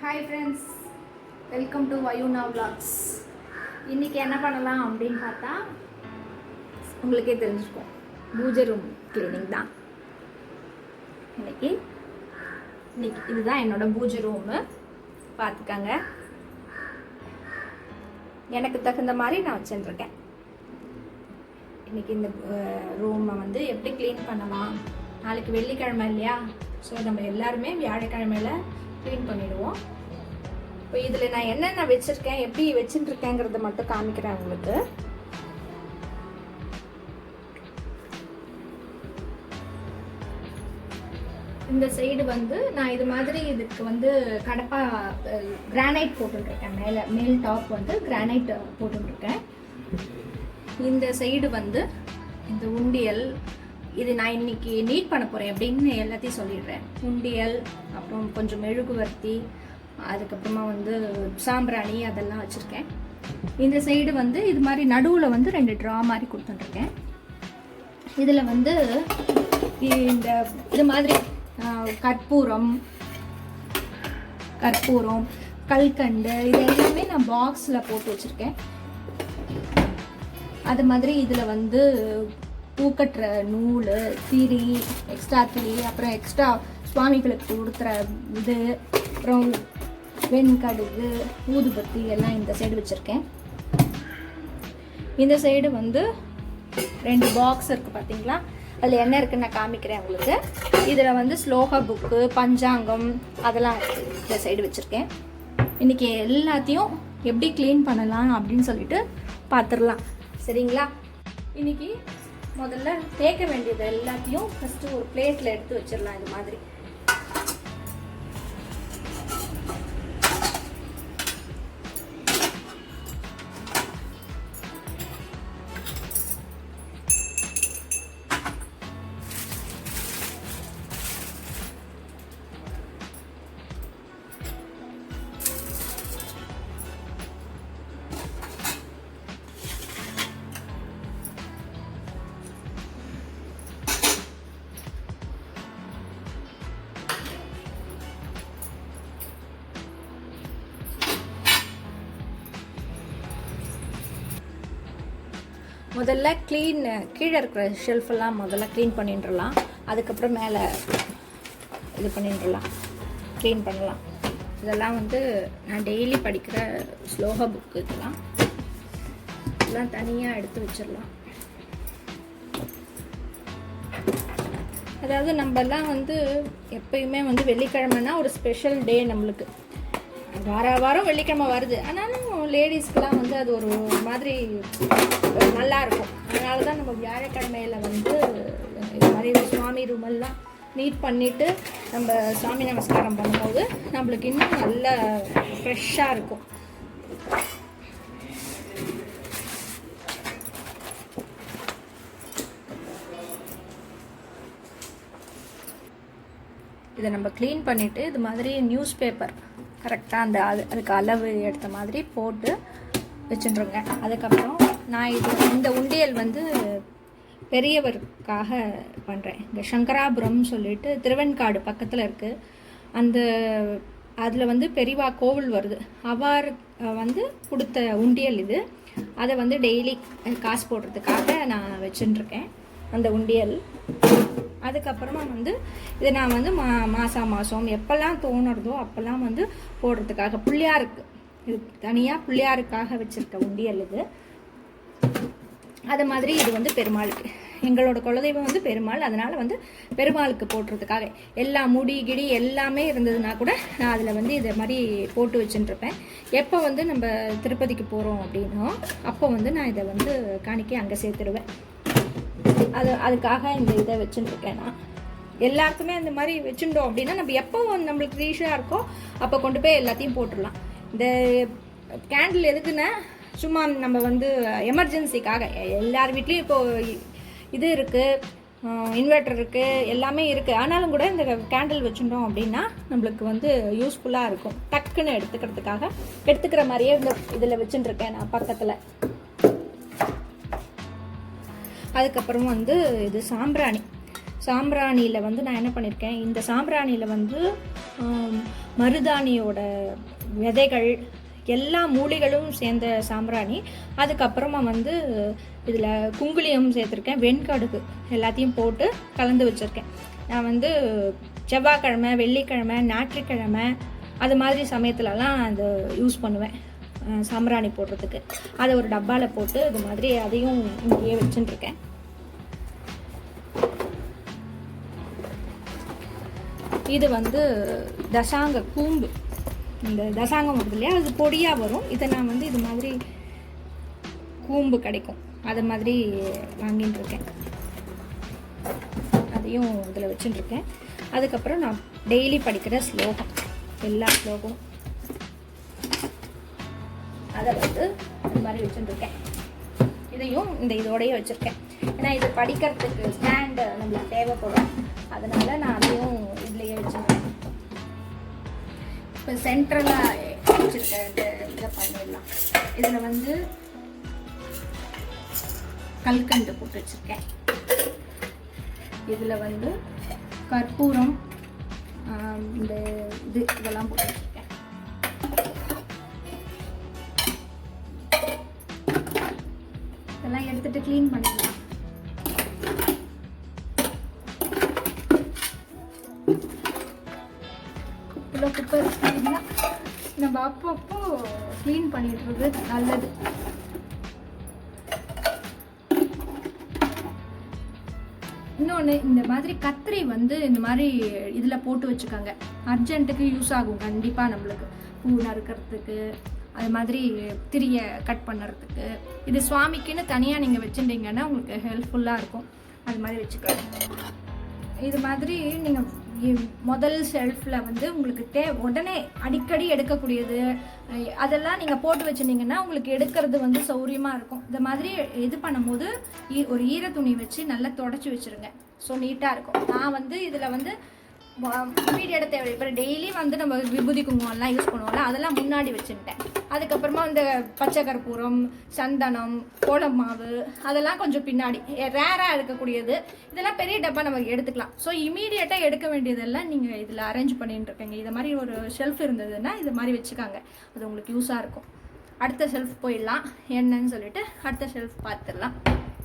Hi friends, welcome to Vayuna vlogs. இன்றைக்கி என்ன பண்ணலாம் அப்படின்னு பார்த்தா உங்களுக்கே தெரிஞ்சிருக்கும், பூஜை ரூம் கிளீனிங் தான். இன்னைக்கு இதுதான் என்னோடய பூஜை ரூமு. பார்த்துக்கங்க, எனக்கு தகுந்த மாதிரி நான் வச்சுருக்கேன். இன்றைக்கி இந்த ரூமை வந்து எப்படி க்ளீன் பண்ணலாம், நாளைக்கு வெள்ளிக்கிழமை இல்லையா, ஸோ நம்ம எல்லாருமே வியாழக்கிழமையில் க்ளீன் பண்ணிடுவோம். இப்போ இதில் நான் என்னென்ன வச்சுருக்கேன், எப்படி வச்சுட்டுருக்கேங்கிறத மட்டும் காமிக்கிறேன் உங்களுக்கு. இந்த சைடு வந்து நான் இது மாதிரி இதுக்கு வந்து கடப்பா கிரானைட் போட்டுருக்கேன். மேல் டாப் வந்து கிரானைட் போட்டுருக்கேன். இந்த சைடு வந்து இந்த உண்டியல், இது நான் இன்னைக்கு நீட் பண்ண போகிறேன் அப்படின்னு எல்லாத்தையும் சொல்லிடுறேன். உண்டியல், அப்புறம் கொஞ்சம் மெழுகுவர்த்தி, அதுக்கப்புறமா வந்து சாம்பிராணி, அதெல்லாம் வச்சுருக்கேன். இந்த சைடு வந்து இது மாதிரி நடுவில் வந்து 2 ட்ரா மாதிரி கொடுத்துட்டுருக்கேன். இதில் வந்து இந்த இது மாதிரி கற்பூரம், கல்கண்டு, இது எல்லாமே நான் பாக்ஸில் போட்டு வச்சுருக்கேன். அது மாதிரி இதில் வந்து பூக்கட்டுற நூல், திரி, எக்ஸ்ட்ரா திரி, அப்புறம் எக்ஸ்ட்ரா சுவாமிகளுக்கு கொடுக்குற இது, அப்புறம் வெண்கடுகு, ஊதுபத்தி எல்லாம் இந்த சைடு வச்சுருக்கேன். இந்த சைடு வந்து 2 பாக்ஸ் இருக்குது பார்த்தீங்களா, அதில் என்ன இருக்குன்னு நான் காமிக்கிறேன் உங்களுக்கு. இதில் வந்து ஸ்லோக புக்கு, பஞ்சாங்கம், அதெல்லாம் இந்த சைடு வச்சுருக்கேன். இன்றைக்கி எல்லாத்தையும் எப்படி க்ளீன் பண்ணலாம் அப்படின்னு சொல்லிட்டு பார்த்துடலாம், சரிங்களா? இன்றைக்கி முதல்ல தேய்க்க வேண்டியது எல்லாத்தையும் ஃபஸ்ட்டு ஒரு பிளேட்டில் எடுத்து வச்சிடலாம். இது மாதிரி முதல்ல கீழே இருக்கிற ஷெல்ஃபெல்லாம் முதல்ல க்ளீன் பண்ணிட்டுலாம். அதுக்கப்புறம் மேலே இது பண்ணிட்டுலாம், க்ளீன் பண்ணலாம். இதெல்லாம் வந்து நான் டெய்லி படிக்கிற ஸ்லோக புக்கு, இதெல்லாம் தனியாக எடுத்து வச்சிடலாம். அதாவது நம்மலாம் வந்து எப்பயுமே வந்து வெள்ளிக்கிழமைனா ஒரு ஸ்பெஷல் டே நம்மளுக்கு. வாரம் வெள்ளிக்கிழமை வருது, ஆனாலும் லேடிஸ்க்கெலாம் வந்து அது ஒரு மாதிரி நல்லா இருக்கும். அதனால தான் நம்ம வியாழக்கிழமையில் வந்து இது மாதிரி சுவாமி ரூமெல்லாம் நீட் பண்ணிவிட்டு நம்ம சாமி நமஸ்காரம் பண்ணும்போது நம்மளுக்கு இன்னும் நல்ல ஃப்ரெஷ்ஷாக இருக்கும். இதை நம்ம க்ளீன் பண்ணிவிட்டு இது மாதிரி நியூஸ் பேப்பர் கரெக்டாக அதுக்கு அளவு எடுத்த மாதிரி போட்டு வச்சுட்டுருங்க. அதுக்கப்புறம் நான் இந்த உண்டியல் வந்து பெரியவருக்காக பண்ணுறேன். இந்த சங்கராபுரம் சொல்லிட்டு திருவெண்காடு பக்கத்தில் இருக்குது. அதில் வந்து பெரியவா கோவில் வருது, அவர் வந்து கொடுத்த உண்டியல் இது. அதை வந்து டெய்லி காசு போடுறதுக்காக நான் வச்சுட்டுருக்கேன் அந்த உண்டியல். அதுக்கப்புறமா வந்து இதை நான் வந்து மாதம் எப்போல்லாம் தோணுறதோ அப்போல்லாம் வந்து போடுறதுக்காக பிள்ளையாருக்கு, இது தனியாக பிள்ளையாருக்காக வச்சுருக்க உண்டியல் இது. அது மாதிரி இது வந்து பெருமாளுக்கு, எங்களோட குலதெய்வம் வந்து பெருமாள், அதனால் வந்து பெருமாளுக்கு போட்டுறதுக்காக எல்லா கிடி எல்லாமே இருந்ததுன்னா கூட நான் அதில் வந்து இதை மாதிரி போட்டு வச்சுட்டுருப்பேன். எப்போ வந்து நம்ம திருப்பதிக்கு போகிறோம் அப்படின்னா அப்போ வந்து நான் இதை வந்து காணிக்கை அங்கே சேர்த்துடுவேன். அதுக்காக இந்த இதை வச்சுட்டுருக்கேன். நான் எல்லாருக்குமே அந்த மாதிரி வச்சுட்டோம் அப்படின்னா நம்ம எப்போ நம்மளுக்கு ரீஷாக இருக்கோ அப்போ கொண்டு போய் எல்லாத்தையும் போட்டுடலாம். இந்த கேண்டில் எதுக்குன்னா சும்மா நம்ம வந்து எமர்ஜென்சிக்காக, எல்லார் வீட்லேயும் இப்போது இது இருக்குது, இன்வெர்டர் இருக்குது, எல்லாமே இருக்குது. ஆனாலும் கூட இந்த கேண்டில் வச்சுட்டோம் அப்படின்னா நம்மளுக்கு வந்து யூஸ்ஃபுல்லாக இருக்கும். டக்குன்னு எடுத்துக்கிற மாதிரியே இந்த இதில் வச்சுட்டுருக்கேன் நான் பக்கத்தில். அதுக்கப்புறம் வந்து இது சாம்பிராணியில் வந்து நான் என்ன பண்ணியிருக்கேன், இந்த சாம்பிராணியில் வந்து மருதாணியோட விதைகள் எல்லா மூலிகளும் சேர்ந்த சாம்பிராணி. அதுக்கப்புறமா வந்து இதில் குங்குளியம் சேர்த்துருக்கேன், வெண்கடுகு எல்லாத்தையும் போட்டு கலந்து வச்சுருக்கேன். நான் வந்து செவ்வாய்க்கிழமை, வெள்ளிக்கிழமை, ஞாயிற்றுக்கிழமை அது மாதிரி சமயத்துலலாம் அதை யூஸ் பண்ணுவேன் சாம்பிராணி போடுறதுக்கு. அதை ஒரு டப்பாவில் போட்டு இது மாதிரி அதையும் இங்கேயே வச்சுட்டுருக்கேன். இது வந்து தசாங்க கூம்பு, இந்த தசாங்கம் வருது இல்லையா, அது பொடியாக வரும். இதை நான் வந்து இது மாதிரி கூம்பு கிடைக்கும், அது மாதிரி வாங்கிட்டு இருக்கேன். அதையும் இதில் வச்சுட்டுருக்கேன். அதுக்கப்புறம் நான் டெய்லி படிக்கிற ஸ்லோகம், எல்லா ஸ்லோகமும் அதை வந்து இது மாதிரி வச்சுட்டுருக்கேன். இதையும் இதோடையே வச்சுருக்கேன். ஏன்னா இது படிக்கிறதுக்கு ஸ்டாண்டு நம்மளுக்கு தேவைப்படும், அதனால் நான் அதையும் இதுலேயே வச்சுருக்கேன். இப்போ சென்ட்ரலாக வச்சுருக்கேன். இதை பண்ணிடலாம். இதில் வந்து கல்கண்டு போட்டு வச்சுருக்கேன். இதில் வந்து கற்பூரம், இந்த இதெல்லாம் போட்டு வச்சுருக்கேன். இதெல்லாம் எடுத்துகிட்டு க்ளீன் பண்ணிடலாம். இவ்வளோ குப்பை இருக்குன்னா நம்ம அப்பப்போ க்ளீன் பண்ணிடுறது நல்லது. இன்னொன்று, இந்த மாதிரி கத்திரி வந்து இந்த மாதிரி இதில் போட்டு வச்சுக்கோங்க, அர்ஜென்ட்டுக்கு யூஸ் ஆகும் கண்டிப்பாக நம்மளுக்கு. பூ நறுக்கிறதுக்கு, அது மாதிரி திரியை கட் பண்ணுறதுக்கு. இது சுவாமிக்குன்னு தனியாக நீங்கள் வச்சுட்டிங்கன்னா உங்களுக்கு ஹெல்ப்ஃபுல்லாக இருக்கும். அது மாதிரி வச்சுக்கலாம். இது மாதிரி நீங்கள் முதல் ஷெல்ஃபில் வந்து உங்களுக்கு உடனே அடிக்கடி எடுக்கக்கூடியது அதெல்லாம் நீங்கள் போட்டு வச்சுருந்தீங்கன்னா உங்களுக்கு எடுக்கிறது வந்து சௌரியமாக இருக்கும். இந்த மாதிரி இது பண்ணும்போது ஒரு ஈர துணி வச்சு நல்லா தொடச்சி வச்சுருங்க. ஸோ நீட்டாக இருக்கும். நான் வந்து இதில் வந்து இமீடியட்டாக தேவை. இப்போ டெய்லி வந்து நம்ம விபூதி குங்குமம்லாம் யூஸ் பண்ணுவோம்ல, அதெல்லாம் முன்னாடி வச்சுட்டேன். அதுக்கப்புறமா இந்த பச்சை கற்பூரம், சந்தனம், கோலம் மாவு அதெல்லாம் கொஞ்சம் பின்னாடி ரேராக இருக்கக்கூடியது. இதெல்லாம் பெரிய டப்பா நம்ம எடுத்துக்கலாம். ஸோ இமீடியட்டாக எடுக்க வேண்டியதெல்லாம் நீங்கள் இதில் அரேஞ்ச் பண்ணிட்டு இருக்கீங்க. இது மாதிரி ஒரு ஷெல்ஃப் இருந்ததுன்னா இது மாதிரி வச்சுக்காங்க, அது உங்களுக்கு யூஸாக இருக்கும். அடுத்த ஷெல்ஃப் போயிடலாம். என்னன்னு சொல்லிட்டு அடுத்த ஷெல்ஃப் பார்த்துடலாம்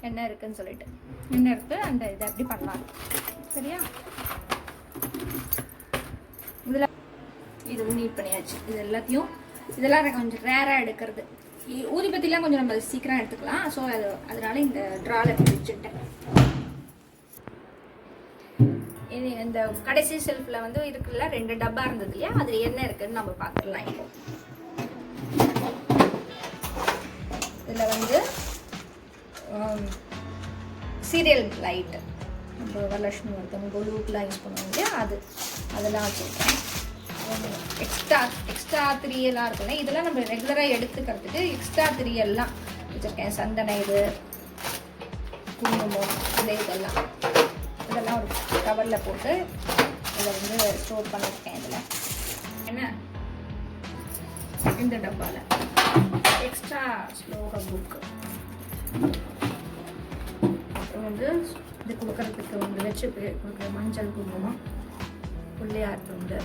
என்ன இருக்குதுன்னு சொல்லிட்டு. என்ன இருக்குது அந்த இதை எப்படி பண்ணலாம், சரியா? இதில் இது நீட் பண்ணியாச்சு. இது எல்லாத்தையும் இதெல்லாம் கொஞ்சம் ரேராக எடுக்கிறது. ஊதிபத்திலாம் கொஞ்சம் நம்ம சீக்கிரம் எடுத்துக்கலாம். ஸோ அதனால இந்த ட்ராவில் வச்சுட்டேன். இது இந்த கடைசி ஷெல்ஃபில் வந்து இருக்குல்ல 2 டப்பா இருந்தது இல்லையா, அதில் என்ன இருக்குதுன்னு நம்ம பார்த்துடலாம். இப்போ இதில் வந்து சீரியல் லைட்டு, நம்ம வரலட்சுமி ஒருத்தவங்க கொலுவுக்குலாம் யூஸ் பண்ணுவோம் இல்லையா, அதெல்லாம் வச்சுருக்கேன். எக்ஸ்ட்ரா 3 எல்லாம் இருக்குல்ல, இதெல்லாம் நம்ம ரெகுலராக எடுத்துக்கிறதுக்கு எக்ஸ்ட்ரா 3 எல்லாம் வச்சுருக்கேன். சந்தன, இது குங்குமம், இதெல்லாம் ஒரு கவரில் போட்டு இதை வந்து ஸ்டோர் பண்ணியிருக்கேன். இதில் என்ன இந்த டப்பாவில் எக்ஸ்ட்ரா ஸ்லோக புக்கு, அப்புறம் வந்து இது கொடுக்கறதுக்கு வந்து வச்சு கொடுக்குற மஞ்சள் குங்குமம், பிள்ளையார் துண்டு,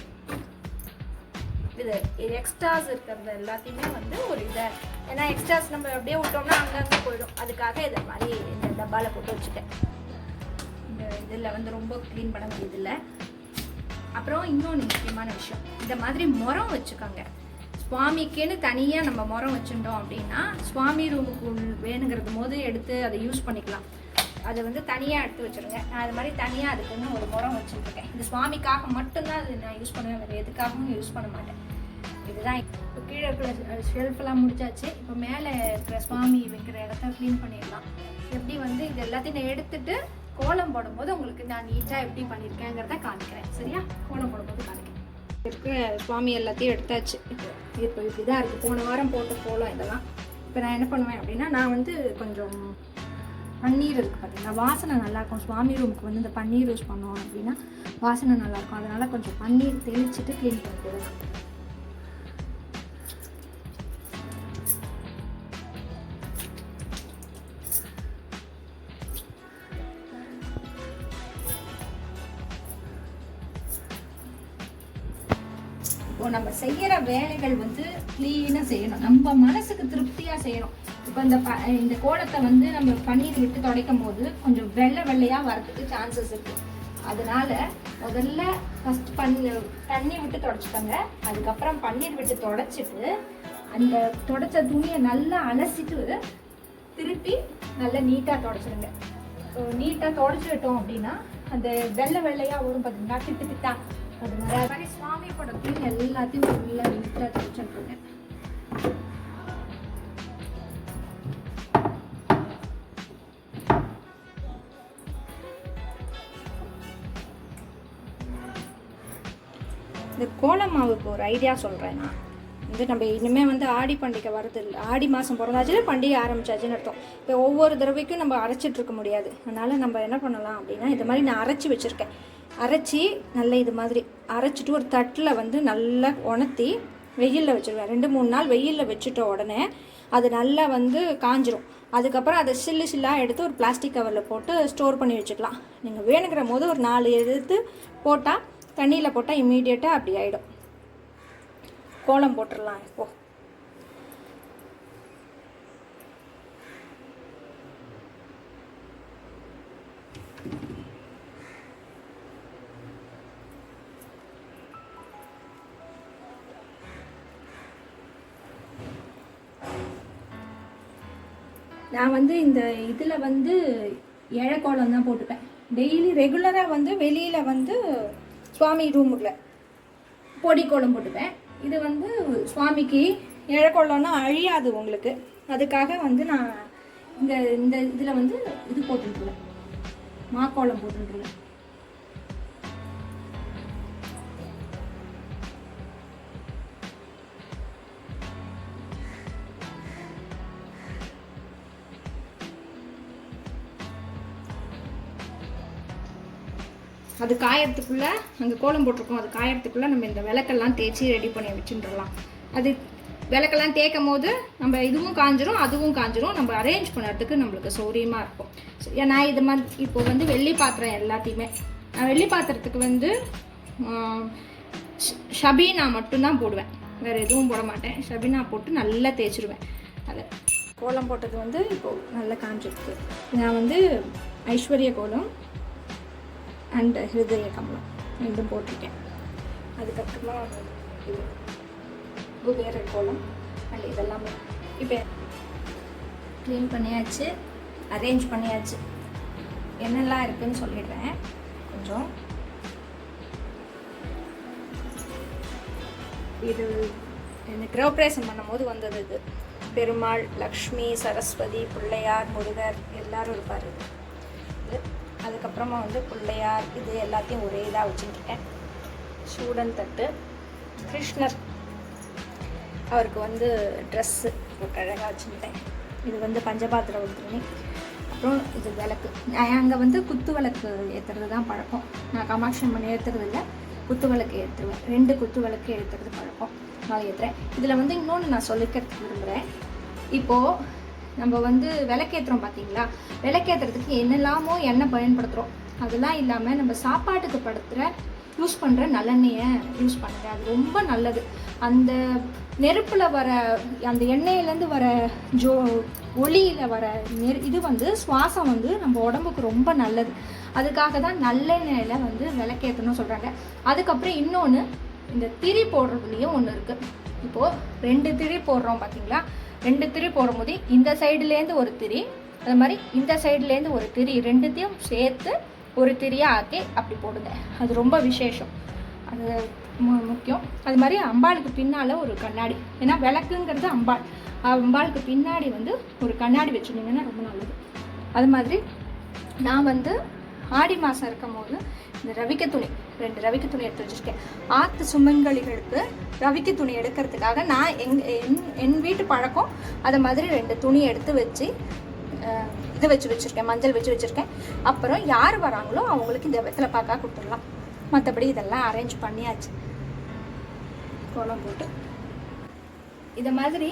இது எக்ஸ்ட்ராஸ் இருக்கிறது எல்லாத்தையுமே வந்து ஒரு இதை, ஏன்னா எக்ஸ்ட்ராஸ் நம்ம அப்படியே விட்டோம்னா அங்கங்கே போயிடும். அதுக்காக இதை மாதிரி இந்த டப்பாவில் போட்டு வச்சுட்டேன். இந்த இதில் வந்து ரொம்ப க்ளீன் பண்ண முடியுதில்ல. அப்புறம் இன்னொன்று முக்கியமான விஷயம், இந்த மாதிரி முறம் வச்சுக்கோங்க. சுவாமிக்குன்னு தனியாக நம்ம முறம் வச்சுட்டோம் அப்படின்னா சுவாமி ரூமுக்கு வேணுங்கிறது போது எடுத்து அதை யூஸ் பண்ணிக்கலாம். அதை வந்து தனியாக எடுத்து வச்சுருங்க. நான் அது மாதிரி தனியாக அதுக்குன்னு ஒரு முறம் வச்சுருக்கேன். இது சுவாமிக்காக மட்டும்தான் அது நான் யூஸ் பண்ணுவேன், வேறு எதுக்காகவும் யூஸ் பண்ண மாட்டேன். இதுதான். இப்போ கீழே இருக்கிற ஷெல்ஃபெல்லாம் முடிச்சாச்சு. இப்போ மேலே இருக்கிற சுவாமி வைக்கிற இடத்த க்ளீன் பண்ணிடலாம். எப்படி வந்து இது எல்லாத்தையும் நான் எடுத்துகிட்டு கோலம் போடும்போது உங்களுக்கு நான் நீட்டாக எப்படி பண்ணியிருக்கேங்கிறத காமிக்கிறேன், சரியா? கோலம் போடும்போது காமிக்கிறேன். இருக்கிற சுவாமி எல்லாத்தையும் எடுத்தாச்சு. இப்போ இப்படி தான் இருக்குது. போன வாரம் போட்ட கோலம் இதெல்லாம். இப்போ நான் என்ன பண்ணுவேன் அப்படின்னா, நான் வந்து கொஞ்சம் பன்னீர் இருக்குது பார்த்தீங்கன்னா, வாசனை நல்லாயிருக்கும். சுவாமி ரூமுக்கு வந்து இந்த பன்னீர் யூஸ் பண்ணோம் அப்படின்னா வாசனை நல்லாயிருக்கும். அதனால் கொஞ்சம் பன்னீர் தெளிச்சுட்டு க்ளீன் பண்ணிக்கிறேன். இப்போ நம்ம செய்கிற வேலைகள் வந்து க்ளீனாக செய்யணும், நம்ம மனசுக்கு திருப்தியாக செய்யணும். இப்போ இந்த கோலத்தை வந்து நம்ம பன்னீர் விட்டு துடைக்கும் போது கொஞ்சம் வெள்ளையாக வரதுக்கு சான்சஸ் இருக்குது. அதனால முதல்ல ஃபஸ்ட் தண்ணி விட்டு துடைச்சிக்கோங்க. அதுக்கப்புறம் பன்னீர் விட்டு துடைச்சிட்டு அந்த துடைச்ச துணியை நல்லா அலசிட்டு திருப்பி நல்லா நீட்டாக துடைச்சிடுங்க. நீட்டாக துடைச்சிட்டோம் அப்படின்னா அந்த வெள்ளையாக வரும் பார்த்தீங்கன்னா, திட்டா அது மாதிரி சுவாமி படத்தையும் எல்லாத்தையும் நல்லா நீட்டாக துடைச்சிட்டுருங்க. இந்த கோல மாவுக்கு ஒரு ஐடியா சொல்கிறேன். நான் வந்து நம்ம இனிமேல் வந்து ஆடி பண்டிகை வரது இல்லை, ஆடி மாதம் பிறந்தாச்சுன்னா பண்டிகை ஆரம்பிச்சாச்சுன்னு அர்த்தம். இப்போ ஒவ்வொரு தடவைக்கும் நம்ம அரைச்சிட்ருக்க முடியாது. அதனால் நம்ம என்ன பண்ணலாம் அப்படின்னா, இது மாதிரி நான் அரைச்சி வச்சுருக்கேன். அரைச்சி நல்லா இது மாதிரி அரைச்சிட்டு ஒரு தட்டில் வந்து நல்லா உணர்த்தி வெயிலில் வச்சுருவேன். 2-3 நாள் வெயிலில் வச்சுட்ட உடனே அது நல்லா வந்து காஞ்சிரும். அதுக்கப்புறம் அதை சில்லாக எடுத்து ஒரு பிளாஸ்டிக் கவரில் போட்டு ஸ்டோர் பண்ணி வச்சுக்கலாம். நீங்கள் வேணுங்கிற போது ஒரு 4 எடுத்து போட்டால், தண்ணியில் போட்டால் இம்மீடியட்டாக அப்படி ஆகிடும். கோலம் போட்டுடலாம். இப்போது நான் வந்து இந்த இதில் வந்து இழக்கோலம் தான் போட்டுப்பேன். டெய்லி ரெகுலராக வந்து வெளியில் வந்து சுவாமி ரூமுக்குள்ள பொடி கோலம் போட்டுப்பேன். இது வந்து சுவாமிக்கு இழக்கோலம்னா அழியாது உங்களுக்கு, அதுக்காக வந்து நான் இந்த இதில் வந்து இது போட்டுருவேன், மாக்கோலம் போட்டுருவேன். அது காயறதுக்குள்ளே, அங்கே கோலம் போட்டிருக்கோம், அது காயறதுக்குள்ளே நம்ம இந்த விளக்கெல்லாம் தேய்ச்சி ரெடி பண்ணி வச்சுட்டுலாம். அது விளக்கெல்லாம் தேய்க்கும் போது நம்ம இதுவும் காஞ்சிரும் அதுவும் காஞ்சிரும். நம்ம அரேஞ்ச் பண்ணுறதுக்கு நம்மளுக்கு சௌரியமாக இருக்கும். ஏன்னா இது மாதிரி இப்போ வந்து வெள்ளி பாத்திரம் எல்லாத்தையுமே, நான் வெள்ளி பாத்திரத்துக்கு வந்து ஷபீனா மட்டும்தான் போடுவேன், வேறு எதுவும் போட மாட்டேன். ஷபீனா போட்டு நல்லா தேய்ச்சிடுவேன். அதை கோலம் போட்டது வந்து இப்போது நல்லா காஞ்சிருக்கு. நான் வந்து ஐஸ்வர்ய கோலம் அண்ட் ஹிருதய கமலம் ரெண்டும் போட்டிருக்கேன். அதுக்கப்புறமா இது குபேரர் கோலம் அண்ட் இதெல்லாமே இப்போ க்ளீன் பண்ணியாச்சு, அரேஞ்ச் பண்ணியாச்சு. என்னெல்லாம் இருக்குதுன்னு சொல்லிடுறேன். கொஞ்சம் இது எனக்கு கிரகப்பிரவேசம் பண்ணும்போது வந்தது. இது பெருமாள், லக்ஷ்மி, சரஸ்வதி, பிள்ளையார், முருகர் எல்லாரும் இருப்பார். இது அதுக்கப்புறமா வந்து பிள்ளையார் இது எல்லாத்தையும் ஒரே இதாக வச்சுருக்கேன். சூடன் தட்டு, கிருஷ்ணர் அவருக்கு வந்து ட்ரெஸ்ஸு போட்டு அழகாக வச்சுருக்கேன். இது வந்து பஞ்சபாத்திர உத்திரணி. அப்புறம் இது விளக்கு. நான் அங்கே வந்து குத்து விளக்கு ஏற்றுறது தான் பழக்கம். நான் காமாட்சி அம்மன் ஏற்றுறது இல்லை, குத்து விளக்கு ஏற்றுவேன். 2 குத்து விளக்கு ஏற்றுறது பழக்கம், நான் ஏற்றுறேன். இதில் வந்து இன்னொன்று நான் சொல்லிக்கிறதுக்கு விரும்புகிறேன். இப்போது நம்ம வந்து விளக்கேற்றுறோம் பார்த்தீங்களா, விளக்கேற்றுறதுக்கு என்னெல்லாமோ எண்ணெய் பயன்படுத்துகிறோம். அதெல்லாம் இல்லாமல் நம்ம சாப்பாட்டுக்கு யூஸ் பண்ணுற நல்லெண்ணெயை யூஸ் பண்ணுங்க, அது ரொம்ப நல்லது. அந்த நெருப்பில் வர அந்த எண்ணெயிலேருந்து வர ஒளியில் வர இது வந்து சுவாசம் வந்து நம்ம உடம்புக்கு ரொம்ப நல்லது. அதுக்காக தான் நல்லெண்ணெயில் வந்து விளக்கேற்றணும்னு சொல்கிறாங்க. அதுக்கப்புறம் இன்னொன்று, இந்த திரி போடுறதுலேயும் ஒன்று இருக்குது. இப்போது 2 திரி போடுறோம் பார்த்தீங்களா, 2 திரி போடும்போது இந்த சைடுலேருந்து ஒரு திரி, அது மாதிரி இந்த சைடுலேருந்து ஒரு திரி, 2த்தையும் சேர்த்து ஒரு திரியாக ஆக்கி அப்படி போடுங்க. அது ரொம்ப விசேஷம், அது முக்கியம். அது மாதிரி அம்பாளுக்கு பின்னால் ஒரு கண்ணாடி, ஏன்னா விளக்குங்கிறது அம்பாளுக்கு பின்னாடி வந்து ஒரு கண்ணாடி வச்சுருந்தீங்கன்னா ரொம்ப நல்லது. அது மாதிரி நான் வந்து ஆடி மாதம் இருக்கும் போது இந்த ரவிக்க துணி 2 ரவிக்க துணி எடுத்து வச்சுருக்கேன். ஆற்று சுமங்கலிகளுக்கு ரவிக்க துணி எடுக்கிறதுக்காக நான் என் வீட்டு பழக்கம் அதை மாதிரி 2 துணி எடுத்து வச்சு இது வச்சுருக்கேன், மஞ்சள் வச்சுருக்கேன். அப்புறம் யார் வராங்களோ அவங்களுக்கு இந்த வெத்தலை பாக்கா கொடுத்துடலாம். மற்றபடி இதெல்லாம் அரேஞ்ச் பண்ணியாச்சு. கோலம் போட்டு இதை மாதிரி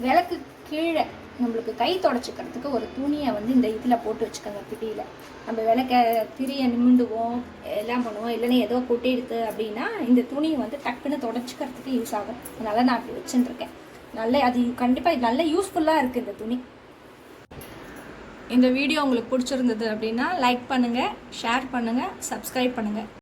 விளக்கு கீழே நம்மளுக்கு கை தொடச்சிக்கிறதுக்கு ஒரு துணியை வந்து இந்த இதில் போட்டு வச்சுக்கோங்க, பிடியில். நம்ம விளக்க திரியை நிமிண்டுவோம், எல்லாம் பண்ணுவோம், இல்லைன்னா ஏதோ கொட்டிடுது அப்படின்னா இந்த துணியை வந்து டக்குன்னு தொடச்சிக்கிறதுக்கு யூஸ் ஆகும். அதனால் நான் அப்படி வச்சுட்டுருக்கேன். அது கண்டிப்பாக இது நல்ல யூஸ்ஃபுல்லாக இருக்குது இந்த துணி. இந்த வீடியோ உங்களுக்கு பிடிச்சிருந்தது அப்படின்னா லைக் பண்ணுங்கள், ஷேர் பண்ணுங்கள், சப்ஸ்கிரைப் பண்ணுங்கள்.